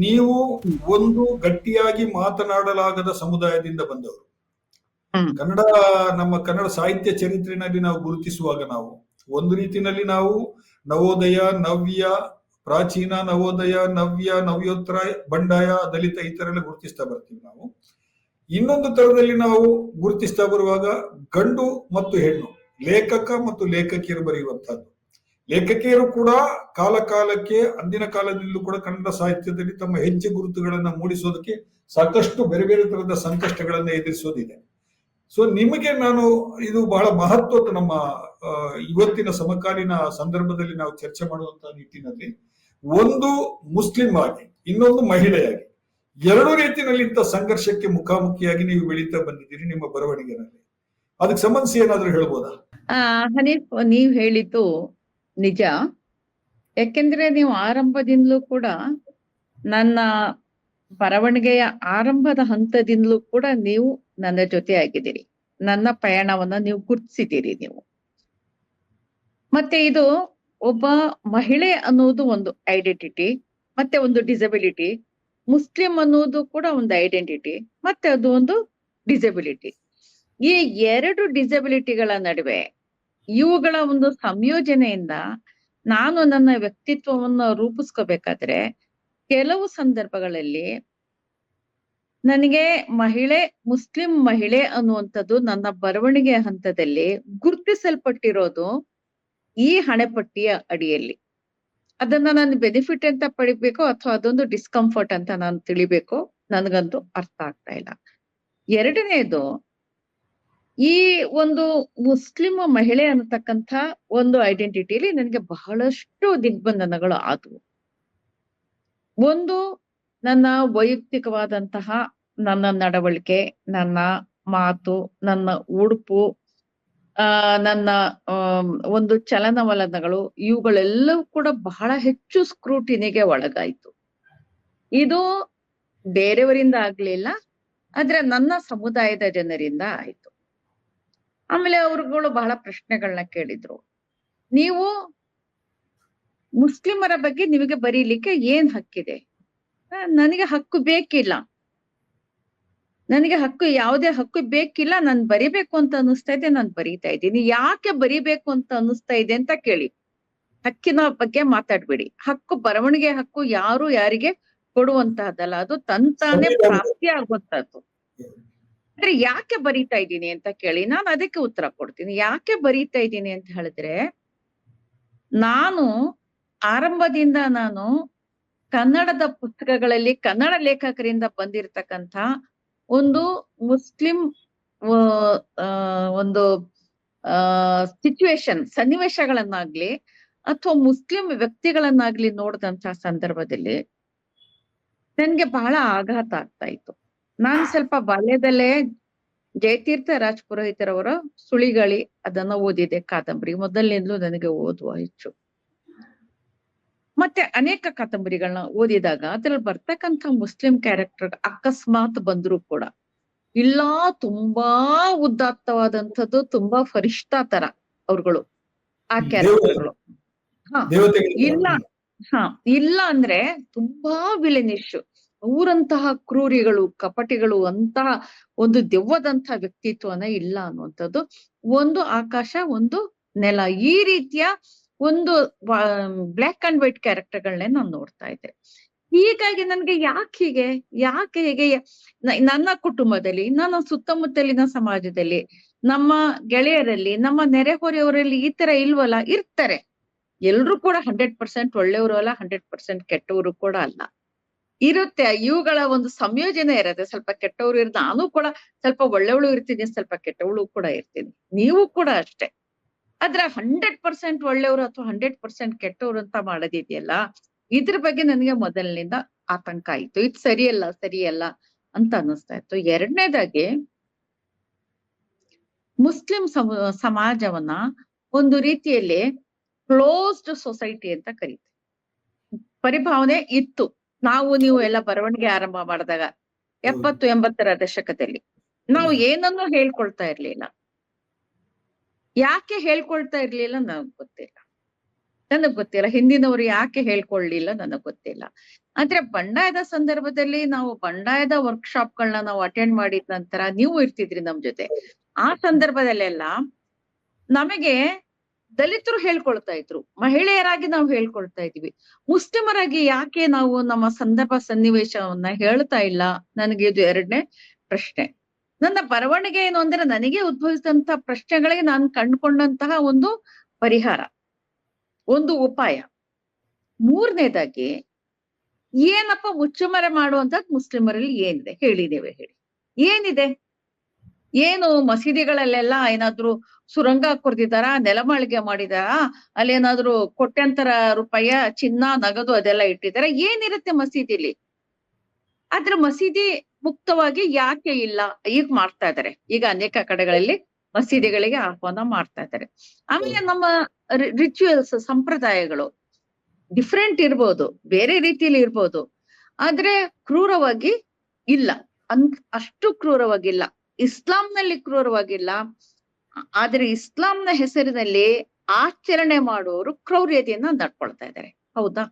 ನೀವು ಹ್ಮ್. ಒಂದು ಗಟ್ಟಿಯಾಗಿ ಮಾತನಾಡಲಾಗದ ಸಮುದಾಯದಿಂದ ಬಂದವರು. ಹ್ಮ್. ಕನ್ನಡ, ನಮ್ಮ ಕನ್ನಡ ಸಾಹಿತ್ಯ ಚರಿತ್ರೆಯಲ್ಲಿ ನಾವು ಗುರುತಿಸುವಾಗ ನಾವು ಒಂದು ರೀತಿಯಲ್ಲಿ ನಾವು ನವೋದಯ, ನವ್ಯ, ಪ್ರಾಚೀನ, ನವೋದಯ, ನವ್ಯ, ನವ್ಯೋತ್ತರ, ಬಂಡಾಯ, ದಲಿತ ಈ ತರ ಎಲ್ಲ ಗುರುತಿಸ್ತಾ ಬರ್ತೀವಿ ನಾವು. ಇನ್ನೊಂದು ತರದಲ್ಲಿ ನಾವು ಗುರುತಿಸ್ತಾ ಬರುವಾಗ ಗಂಡು ಮತ್ತು ಹೆಣ್ಣು, ಲೇಖಕ ಮತ್ತು ಲೇಖಕಿಯರು ಬರೆಯುವಂತಹದ್ದು. ಲೇಖಕಿಯರು ಕೂಡ ಕಾಲ ಕಾಲಕ್ಕೆ, ಅಂದಿನ ಕಾಲದಲ್ಲೂ ಕೂಡ ಕನ್ನಡ ಸಾಹಿತ್ಯದಲ್ಲಿ ತಮ್ಮ ಹೆಜ್ಜೆ ಗುರುತುಗಳನ್ನ ಮೂಡಿಸೋದಕ್ಕೆ ಸಾಕಷ್ಟು ಬೇರೆ ಬೇರೆ ತರದ ಸಂಕಷ್ಟಗಳನ್ನ ಎದುರಿಸೋದಿದೆ. ಸೊ ನಿಮಗೆ ನಾನು ಇದು ಬಹಳ ಮಹತ್ವದ ನಮ್ಮ ಇವತ್ತಿನ ಸಮಕಾಲೀನ ಸಂದರ್ಭದಲ್ಲಿ ನಾವು ಚರ್ಚೆ ಮಾಡುವಂತಹ ನಿಟ್ಟಿನಲ್ಲಿ, ಒಂದು ಮುಸ್ಲಿಂ ಆಗಿ ಇನ್ನೊಂದು ಮಹಿಳೆಯಾಗಿ ಎರಡು ರೀತಿಯಲ್ಲಿ ಇಂಥ ಸಂಘರ್ಷಕ್ಕೆ ಮುಖಾಮುಖಿಯಾಗಿ ನೀವು ಬೆಳೀತಾ ಬಂದಿದ್ದೀರಿ ನಿಮ್ಮ ಬರವಣಿಗೆನಲ್ಲಿ. ಅದಕ್ಕೆ ಸಂಬಂಧಿಸಿ ಏನಾದ್ರೂ ಹೇಳ್ಬೋದಾ? ಹನೀಫ್, ನೀವ್ ಹೇಳಿದ್ದು ನಿಜ. ಯಾಕೆಂದ್ರೆ ನೀವು ಆರಂಭದಿಂದಲೂ ಕೂಡ ನನ್ನ ಬರವಣಿಗೆಯ ಆರಂಭದ ಹಂತದಿಂದಲೂ ಕೂಡ ನೀವು ನನ್ನ ಜೊತೆ ಆಗಿದ್ದೀರಿ. ನನ್ನ ಪಯಣವನ್ನ ನೀವು ಗುರ್ತಿಸಿದ್ದೀರಿ ನೀವು. ಮತ್ತೆ ಇದು ಒಬ್ಬ ಮಹಿಳೆ ಅನ್ನೋದು ಒಂದು ಐಡೆಂಟಿಟಿ, ಮತ್ತೆ ಒಂದು ಡಿಸಬಿಲಿಟಿ. ಮುಸ್ಲಿಂ ಅನ್ನೋದು ಕೂಡ ಒಂದು ಐಡೆಂಟಿಟಿ, ಮತ್ತೆ ಅದು ಒಂದು ಡಿಸಬಿಲಿಟಿ. ಈ ಎರಡು ಡಿಸಬಿಲಿಟಿಗಳ ನಡುವೆ ಇವುಗಳ ಒಂದು ಸಂಯೋಜನೆಯಿಂದ ನಾನು ನನ್ನ ವ್ಯಕ್ತಿತ್ವವನ್ನು ರೂಪಿಸ್ಕೋಬೇಕಾದ್ರೆ ಕೆಲವು ಸಂದರ್ಭಗಳಲ್ಲಿ ನನಗೆ ಮುಸ್ಲಿಂ ಮಹಿಳೆ ಅನ್ನುವಂಥದ್ದು ನನ್ನ ಬರವಣಿಗೆ ಹಂತದಲ್ಲಿ ಗುರುತಿಸಲ್ಪಟ್ಟಿರೋದು ಈ ಹಣೆಪಟ್ಟಿಯ ಅಡಿಯಲ್ಲಿ. ಅದನ್ನ ನಾನು ಬೆನಿಫಿಟ್ ಅಂತ ಪಡಿಬೇಕು ಅಥವಾ ಅದೊಂದು ಡಿಸ್ಕಂಫರ್ಟ್ ಅಂತ ನಾನು ತಿಳಿಬೇಕು, ನನಗಂತೂ ಅರ್ಥ ಆಗ್ತಾ ಇಲ್ಲ. ಎರಡನೇದು, ಈ ಒಂದು ಮುಸ್ಲಿಂ ಮಹಿಳೆ ಅನ್ನತಕ್ಕಂಥ ಒಂದು ಐಡೆಂಟಿಟಿಲಿ ನನಗೆ ಬಹಳಷ್ಟು ದಿಗ್ಬಂಧನಗಳು ಆದವು. ಒಂದು, ನನ್ನ ವೈಯಕ್ತಿಕವಾದಂತಹ ನನ್ನ ನಡವಳಿಕೆ, ನನ್ನ ಮಾತು, ನನ್ನ ಉಡುಪು, ನನ್ನ ಒಂದು ಚಲನವಲನಗಳು, ಇವುಗಳೆಲ್ಲವೂ ಕೂಡ ಬಹಳ ಹೆಚ್ಚು ಸ್ಕ್ರೂಟಿನಿಗೆ ಒಳಗಾಯ್ತು. ಇದು ಬೇರೆಯವರಿಂದ ಆಗ್ಲಿಲ್ಲ, ಆದ್ರೆ ನನ್ನ ಸಮುದಾಯದ ಜನರಿಂದ ಆಯ್ತು. ಆಮೇಲೆ ಅವ್ರುಗಳು ಬಹಳ ಪ್ರಶ್ನೆಗಳನ್ನ ಕೇಳಿದ್ರು. ನೀವು ಮುಸ್ಲಿಮರ ಬಗ್ಗೆ ನಿಮಗೆ ಬರೀಲಿಕ್ಕೆ ಏನ್ ಹಕ್ಕಿದೆ? ನನಗೆ ಹಕ್ಕು ಬೇಕಿಲ್ಲ, ನನಗೆ ಯಾವುದೇ ಹಕ್ಕು ಬೇಕಿಲ್ಲ. ನಾನು ಬರಿಬೇಕು ಅಂತ ಅನಿಸ್ತಾ ಇದೆ, ನಾನು ಬರೀತಾ ಇದ್ದೀನಿ. ಯಾಕೆ ಬರಿಬೇಕು ಅಂತ ಅನಿಸ್ತಾ ಇದೆ ಅಂತ ಕೇಳಿ. ಹಕ್ಕಿನ ಬಗ್ಗೆ ಮಾತಾಡ್ಬೇಡಿ. ಹಕ್ಕು, ಬರವಣಿಗೆ ಹಕ್ಕು ಯಾರು ಯಾರಿಗೆ ಕೊಡುವಂತಹದ್ದಲ್ಲ, ಅದು ತಂತಾನೆ ಪ್ರಾಪ್ತಿ ಆಗುವಂತಹದ್ದು. ಅಂದ್ರೆ ಯಾಕೆ ಬರೀತಾ ಇದ್ದೀನಿ ಅಂತ ಕೇಳಿ, ನಾನು ಅದಕ್ಕೆ ಉತ್ತರ ಕೊಡ್ತೀನಿ. ಯಾಕೆ ಬರೀತಾ ಇದ್ದೀನಿ ಅಂತ ಹೇಳಿದ್ರೆ, ನಾನು ಆರಂಭದಿಂದ ನಾನು ಕನ್ನಡದ ಪುಸ್ತಕಗಳಲ್ಲಿ ಕನ್ನಡ ಲೇಖಕರಿಂದ ಬಂದಿರತಕ್ಕಂಥ ಒಂದು ಮುಸ್ಲಿಂ ಒಂದು ಸನ್ನಿವೇಶಗಳನ್ನಾಗ್ಲಿ ಅಥವಾ ಮುಸ್ಲಿಂ ವ್ಯಕ್ತಿಗಳನ್ನಾಗ್ಲಿ ನೋಡಿದಂತಹ ಸಂದರ್ಭದಲ್ಲಿ ನನ್ಗೆ ಬಹಳ ಆಘಾತ ಆಗ್ತಾ ಇತ್ತು. ನಾನು ಸ್ವಲ್ಪ ಬಾಲ್ಯದಲ್ಲೇ ಜಯತೀರ್ಥ ರಾಜ್ ಪುರೋಹಿತರವರ ಸುಳಿಗಳಿ ಅದನ್ನ ಓದಿದೆ, ಕಾದಂಬರಿ. ಮೊದಲನೇದ್ಲು ನನಗೆ ಓದುವ ಹೆಚ್ಚು. ಮತ್ತೆ ಅನೇಕ ಕಾದಂಬರಿಗಳನ್ನ ಓದಿದಾಗ ಅದ್ರಲ್ಲಿ ಬರ್ತಕ್ಕಂಥ ಮುಸ್ಲಿಂ ಕ್ಯಾರೆಕ್ಟರ್ ಅಕಸ್ಮಾತ್ ಬಂದ್ರು ಕೂಡ ಇಲ್ಲ, ತುಂಬಾ ಉದಾತ್ತವಾದಂಥದ್ದು, ತುಂಬಾ ಫರಿಷ್ಠ ತರ ಅವ್ರುಗಳು, ಆ ಕ್ಯಾರೆಕ್ಟರ್ಗಳು. ಇಲ್ಲ ಅಂದ್ರೆ ತುಂಬಾ ವಿಲನಿಶ್, ಊರಂತಹ ಕ್ರೂರಿಗಳು, ಕಪಟಿಗಳು ಅಂತಹ ಒಂದು ದೆವ್ವದಂತಹ ವ್ಯಕ್ತಿತ್ವನ ಇಲ್ಲ ಅನ್ನುವಂಥದ್ದು. ಒಂದು ಆಕಾಶ, ಒಂದು ನೆಲ, ಈ ರೀತಿಯ ಒಂದು ಬ್ಲ್ಯಾಕ್ ಅಂಡ್ ವೈಟ್ ಕ್ಯಾರೆಕ್ಟರ್ಗಳನ್ನೇ ನಾನು ನೋಡ್ತಾ ಇದ್ದೆ. ಹೀಗಾಗಿ ನನ್ಗೆ ಯಾಕೆ ಹೀಗೆ ನನ್ನ ಕುಟುಂಬದಲ್ಲಿ, ನನ್ನ ಸುತ್ತಮುತ್ತಲಿನ ಸಮಾಜದಲ್ಲಿ, ನಮ್ಮ ಗೆಳೆಯರಲ್ಲಿ, ನಮ್ಮ ನೆರೆಹೊರೆಯವರಲ್ಲಿ ಈ ತರ ಇಲ್ವಲ್ಲ? ಇರ್ತಾರೆ, ಎಲ್ರು ಕೂಡ 100% ಒಳ್ಳೆಯವರು ಅಲ್ಲ, 100% ಕೆಟ್ಟವರು ಕೂಡ ಅಲ್ಲ, ಇರುತ್ತೆ. ಇವುಗಳ ಒಂದು ಸಂಯೋಜನೆ ಇರುತ್ತೆ. ಸ್ವಲ್ಪ ಕೆಟ್ಟವರು ನಾನು ಕೂಡ ಸ್ವಲ್ಪ ಒಳ್ಳೆವಳು ಇರ್ತೀನಿ, ಸ್ವಲ್ಪ ಕೆಟ್ಟವಳು ಕೂಡ ಇರ್ತೀನಿ, ನೀವು ಕೂಡ ಅಷ್ಟೇ. ಆದ್ರೆ 100% ಒಳ್ಳೆಯವರು ಅಥವಾ 100% ಕೆಟ್ಟವರು ಅಂತ ಮಾಡೋದಿದೆಯಲ್ಲ, ಇದ್ರ ಬಗ್ಗೆ ನನಗೆ ಮೊದಲಿನಿಂದ ಆತಂಕ ಆಯ್ತು. ಇದು ಸರಿಯಲ್ಲ ಅಂತ ಅನ್ನಿಸ್ತಾ ಇತ್ತು. ಎರಡನೇದಾಗಿ, ಮುಸ್ಲಿಂ ಸಮಾಜವನ್ನ ಒಂದು ರೀತಿಯಲ್ಲಿ ಕ್ಲೋಸ್ಡ್ ಸೊಸೈಟಿ ಅಂತ ಕರೀತಾರೆ. ಪರಿಭಾವನೆ ಇತ್ತು. ನೀವು ಎಲ್ಲ ಬರವಣಿಗೆ ಆರಂಭ ಮಾಡಿದಾಗ 70-80ರ ದಶಕದಲ್ಲಿ ನಾವು ಏನನ್ನೂ ಹೇಳ್ಕೊಳ್ತಾ ಇರ್ಲಿಲ್ಲ. ಯಾಕೆ ಹೇಳ್ಕೊಳ್ತಾ ಇರ್ಲಿಲ್ಲ ನನಗೆ ಗೊತ್ತಿಲ್ಲ. ನನಗ್ ಗೊತ್ತಿಲ್ಲ. ಹಿಂದಿನವರು ಯಾಕೆ ಹೇಳ್ಕೊಳ್ಳಿಲ್ಲ ನನಗ್ ಗೊತ್ತಿಲ್ಲ. ಆದ್ರೆ ಬಂಡಾಯದ ಸಂದರ್ಭದಲ್ಲಿ ನಾವು ಬಂಡಾಯದ ವರ್ಕ್ಶಾಪ್ಗಳನ್ನ ನಾವು ಅಟೆಂಡ್ ಮಾಡಿದ ನಂತರ ನೀವು ಇರ್ತಿದ್ರಿ ನಮ್ ಜೊತೆ. ಆ ಸಂದರ್ಭದಲ್ಲೆಲ್ಲ ನಮಗೆ ದಲಿತರು ಹೇಳ್ಕೊಳ್ತಾ ಇದ್ರು, ಮಹಿಳೆಯರಾಗಿ ನಾವು ಹೇಳ್ಕೊಳ್ತಾ ಇದ್ವಿ. ಮುಸ್ಲಿಮರಾಗಿ ಯಾಕೆ ನಾವು ನಮ್ಮ ಸಂದರ್ಭ ಸನ್ನಿವೇಶವನ್ನ ಹೇಳ್ತಾ ಇಲ್ಲ? ನನಗೆ ಇದು 2ನೇ ಪ್ರಶ್ನೆ. ನನ್ನ ಬರವಣಿಗೆ ಏನು ಅಂದ್ರೆ ನನಗೆ ಉದ್ಭವಿಸಿದಂತ ಪ್ರಶ್ನೆಗಳಿಗೆ ನಾನು ಕಂಡುಕೊಂಡಂತಹ ಒಂದು ಪರಿಹಾರ, ಒಂದು ಉಪಾಯ. 3ನೇದಾಗಿ ಏನಪ್ಪ ಮುಚ್ಚುಮರೆ ಮಾಡುವಂತದ್ದು ಮುಸ್ಲಿಮರಲ್ಲಿ ಏನಿದೆ ಹೇಳಿದ್ದೇವೆ, ಹೇಳಿ ಏನಿದೆ? ಏನು ಮಸೀದಿಗಳಲ್ಲೆಲ್ಲ ಏನಾದ್ರು ಸುರಂಗ ಕೊರ್ದಿದಾರ, ನೆಲಮಾಳಿಗೆ ಮಾಡಿದಾರ, ಅಲ್ಲೇನಾದ್ರು ಕೋಟ್ಯಾಂತರ ರೂಪಾಯಿ ಚಿನ್ನ ನಗದು ಅದೆಲ್ಲ ಇಟ್ಟಿದಾರ? ಏನಿರುತ್ತೆ ಮಸೀದಿಲಿ? ಆದ್ರೆ ಮಸೀದಿ ಮುಕ್ತವಾಗಿ ಯಾಕೆ ಇಲ್ಲ? ಈಗ ಮಾಡ್ತಾ ಇದಾರೆ, ಈಗ ಅನೇಕ ಕಡೆಗಳಲ್ಲಿ ಮಸೀದಿಗಳಿಗೆ ಆಹ್ವಾನ ಮಾಡ್ತಾ ಇದ್ದಾರೆ. ಆಮೇಲೆ ನಮ್ಮ ರಿಚುವಲ್ಸ್, ಸಂಪ್ರದಾಯಗಳು ಡಿಫ್ರೆಂಟ್ ಇರ್ಬೋದು, ಬೇರೆ ರೀತಿಯಲ್ಲಿ ಇರ್ಬೋದು, ಆದ್ರೆ ಕ್ರೂರವಾಗಿ ಇಲ್ಲ, ಅಷ್ಟು ಕ್ರೂರವಾಗಿಲ್ಲ. ಇಸ್ಲಾಂನಲ್ಲಿ ಕ್ರೂರವಾಗಿಲ್ಲ. ಆದ್ರೆ ಇಸ್ಲಾಂನ ಹೆಸರಿನಲ್ಲಿ ಆಚರಣೆ ಮಾಡುವವರು ಕ್ರೌರ್ಯತೆಯನ್ನ ನಡ್ಕೊಳ್ತಾ ಇದ್ದಾರೆ. ಹೌದಾ?